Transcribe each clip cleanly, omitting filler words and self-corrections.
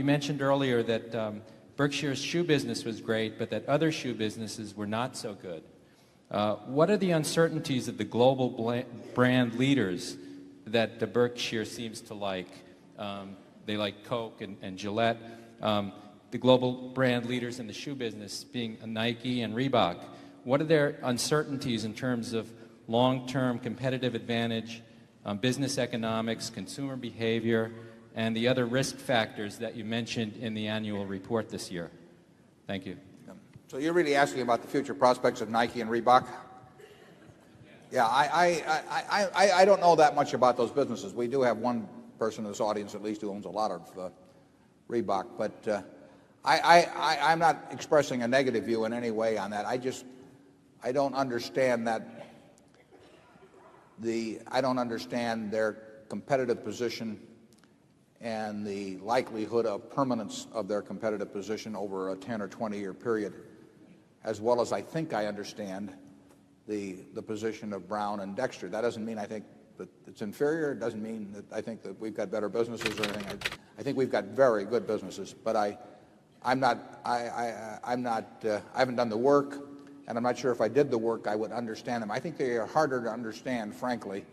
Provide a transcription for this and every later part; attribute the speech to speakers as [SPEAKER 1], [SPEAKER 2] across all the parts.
[SPEAKER 1] You mentioned earlier that Berkshire's shoe business was great, but that other shoe businesses were not so good. What are the uncertainties of the global brand leaders that the Berkshire seems to like? They like Coke and Gillette. The global brand leaders in the shoe business being Nike and Reebok. What are their uncertainties in terms of long-term competitive advantage, business economics, consumer behavior, and the other risk factors that you mentioned in the annual report this year? Thank you.
[SPEAKER 2] So you're really asking about the future prospects of Nike and Reebok? Yeah, I don't know that much about those businesses. We do have one person in this audience at least who owns a lot of Reebok, but I'm not expressing a negative view in any way on that. I don't understand I don't understand their competitive position and the likelihood of permanence of their competitive position over a 10 or 20-year period, as well as I think I understand the position of Brown and Dexter. That doesn't mean I think that it's inferior. It doesn't mean that I think that we've got better businesses or anything. I think we've got very good businesses, but I haven't done the work, and I'm not sure if I did the work I would understand them. I think they are harder to understand, frankly,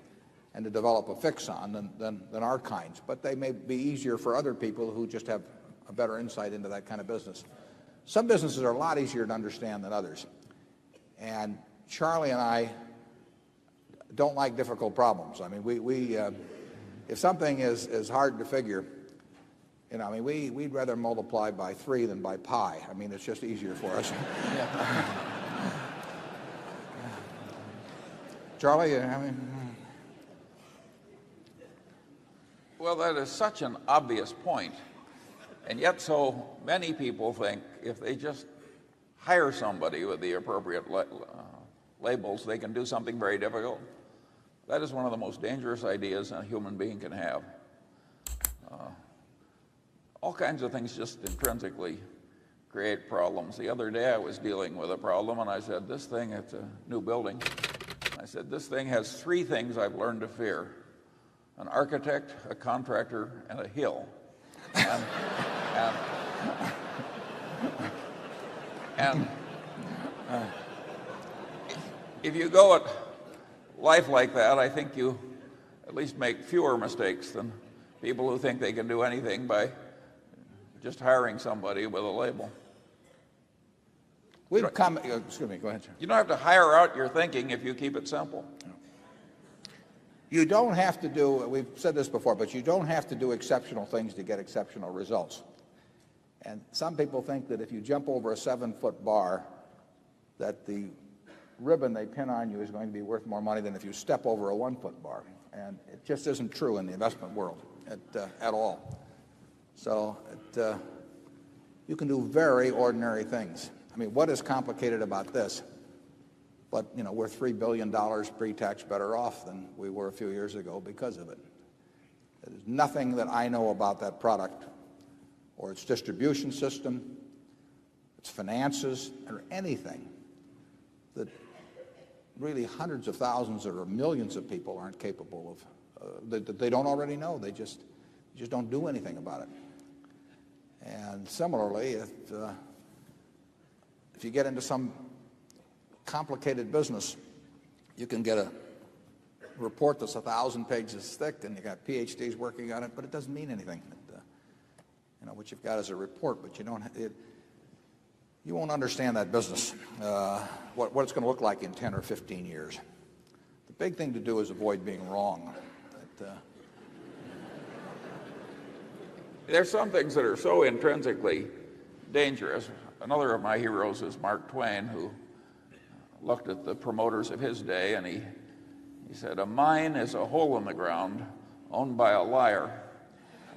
[SPEAKER 2] and to develop a fix on than our kinds. But they may be easier for other people who just have a better insight into that kind of business. Some businesses are a lot easier to understand than others. And Charlie and I don't like difficult problems. I mean, if something is hard to figure, you know, I mean, we'd rather multiply by 3 than by pi. I mean, it's just easier for us. Charlie, I mean...
[SPEAKER 3] Well, that is such an obvious point, and yet so many people think if they just hire somebody with the appropriate labels, they can do something very difficult. That is one of the most dangerous ideas a human being can have. All kinds of things just intrinsically create problems. The other day I was dealing with a problem, and I said, this thing, it's a new building. I said, this thing has 3 things I've learned to fear: an architect, a contractor, and a hill. And if you go at life like that, I think you at least make fewer mistakes than people who think they can do anything by just hiring somebody with a label.
[SPEAKER 2] Excuse me, go ahead, sir.
[SPEAKER 3] You don't have to hire out your thinking if you keep it simple.
[SPEAKER 2] You don't have to do, we've said this before, but you don't have to do exceptional things to get exceptional results. And some people think that if you jump over a 7-foot bar, that the ribbon they pin on you is going to be worth more money than if you step over a 1-foot bar. And it just isn't true in the investment world at all. So you can do very ordinary things. I mean, what is complicated about this? But, you know, we're $3 billion pre-tax better off than we were a few years ago because of it. There's nothing that I know about that product or its distribution system, its finances, or anything that really hundreds of thousands or millions of people aren't capable of, that they don't already know. They just don't do anything about it. And similarly, if you get into some complicated business, you can get a report that's 1,000 pages thick, and you got PhDs working on it, but it doesn't mean anything. You know, what you've got is a report, but you won't understand that business, what it's going to look like in 10 or 15 years. The big thing to do is avoid being wrong.
[SPEAKER 3] There's some things that are so intrinsically dangerous. Another of my heroes is Mark Twain, who looked at the promoters of his day, and he said, a mine is a hole in the ground owned by a liar.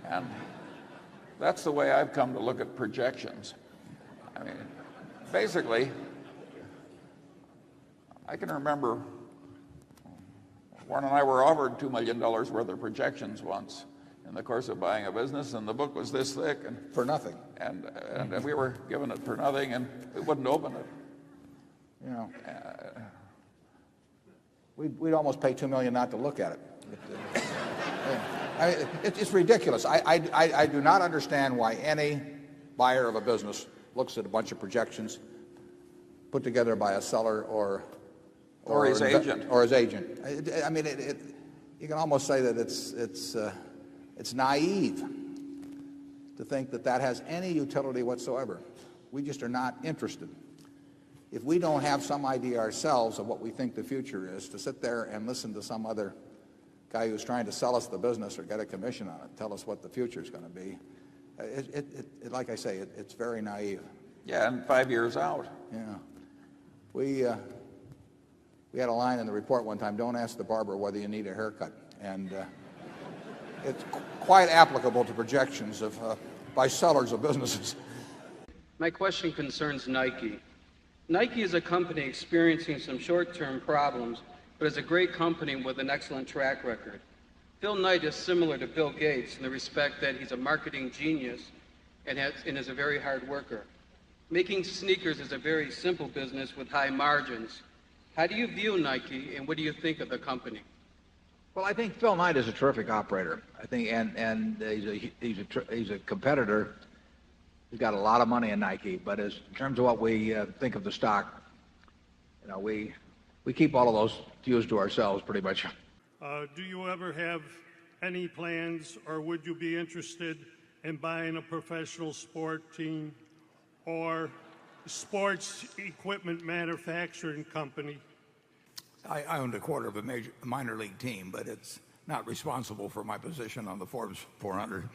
[SPEAKER 3] And that's the way I've come to look at projections. I mean, basically, I can remember Warren and I were offered $2 million worth of projections once in the course of buying a business, and the book was this thick. And
[SPEAKER 2] for nothing.
[SPEAKER 3] And we were given it for nothing, and we wouldn't open it.
[SPEAKER 2] You know, we'd almost pay $2 million not to look at it. It's ridiculous. I do not understand why any buyer of a business looks at a bunch of projections put together by a seller or
[SPEAKER 3] his agent.
[SPEAKER 2] Or his agent. I mean, you can almost say that it's naive to think that that has any utility whatsoever. We just are not interested. If we don't have some idea ourselves of what we think the future is, to sit there and listen to some other guy who's trying to sell us the business or get a commission on it, tell us what the future is going to be, like I say, it's very naive.
[SPEAKER 3] Yeah, and 5 years out.
[SPEAKER 2] Yeah. We had a line in the report one time, don't ask the barber whether you need a haircut. And it's quite applicable to projections by sellers of businesses.
[SPEAKER 4] My question concerns Nike. Nike is a company experiencing some short-term problems, but is a great company with an excellent track record. Phil Knight is similar to Bill Gates in the respect that he's a marketing genius and is a very hard worker. Making sneakers is a very simple business with high margins. How do you view Nike, and what do you think of the company?
[SPEAKER 2] Well, I think Phil Knight is a terrific operator. I think, and he's a competitor. He's got a lot of money in Nike, but in terms of what we think of the stock, we keep all of those views to ourselves pretty much.
[SPEAKER 5] Do you ever have any plans, or would you be interested in buying a professional sport team or sports equipment manufacturing company?
[SPEAKER 6] I owned a quarter of a minor league team, but it's not responsible for my position on the Forbes 400.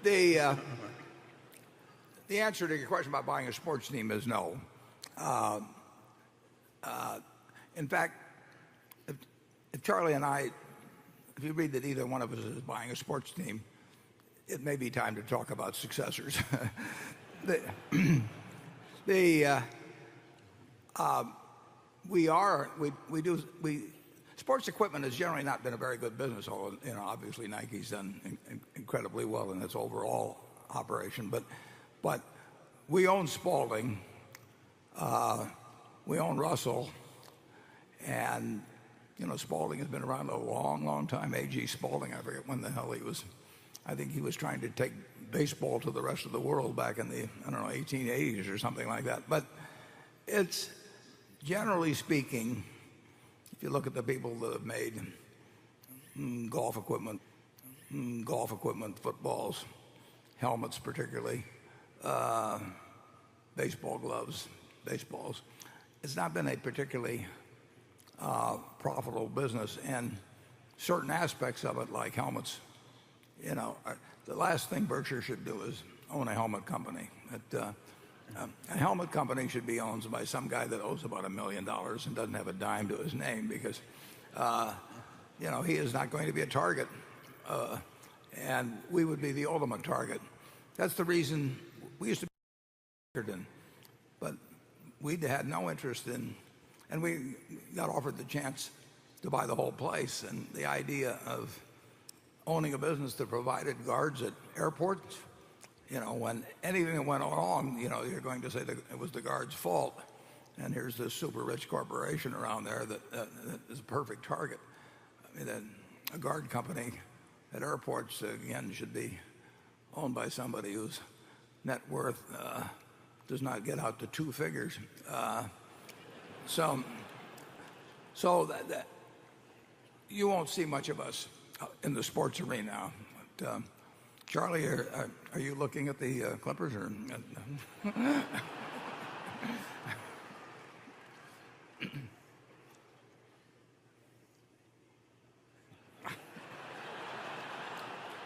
[SPEAKER 6] The answer to your question about buying a sports team is no. In fact, if Charlie and I, if you read that either one of us is buying a sports team, it may be time to talk about successors. Sports equipment has generally not been a very good business. Although, obviously Nike's done incredibly well in its overall operation. But we own Spalding, we own Russell, and Spalding has been around a long, long time. A.G. Spalding, I forget when the hell he was. I think he was trying to take baseball to the rest of the world back in the 1880s or something like that. But it's, generally speaking, if you look at the people that have made golf equipment, footballs, helmets particularly, baseball gloves, baseballs, it's not been a particularly profitable business. And certain aspects of it, like helmets, the last thing Berkshire should do is own a helmet company. A helmet company should be owned by some guy that owes about $1 million and doesn't have a dime to his name, because he is not going to be a target, and we would be the ultimate target. That's the reason we used to be in, but we had no interest in, and we got offered the chance to buy the whole place. And the idea of owning a business that provided guards at airports, when anything went wrong, you're going to say that it was the guard's fault. And here's this super rich corporation around there that is a perfect target. I mean, a guard company at airports, again, should be owned by somebody whose net worth does not get out to two figures. So that you won't see much of us in the sports arena now. But, Charlie, are you looking at the Clippers? Or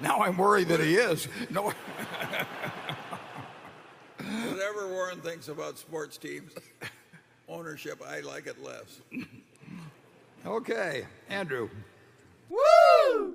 [SPEAKER 6] now I'm worried that he is. No.
[SPEAKER 3] Whatever Warren thinks about sports teams ownership, I like it less.
[SPEAKER 6] Okay, Andrew.
[SPEAKER 7] Woo!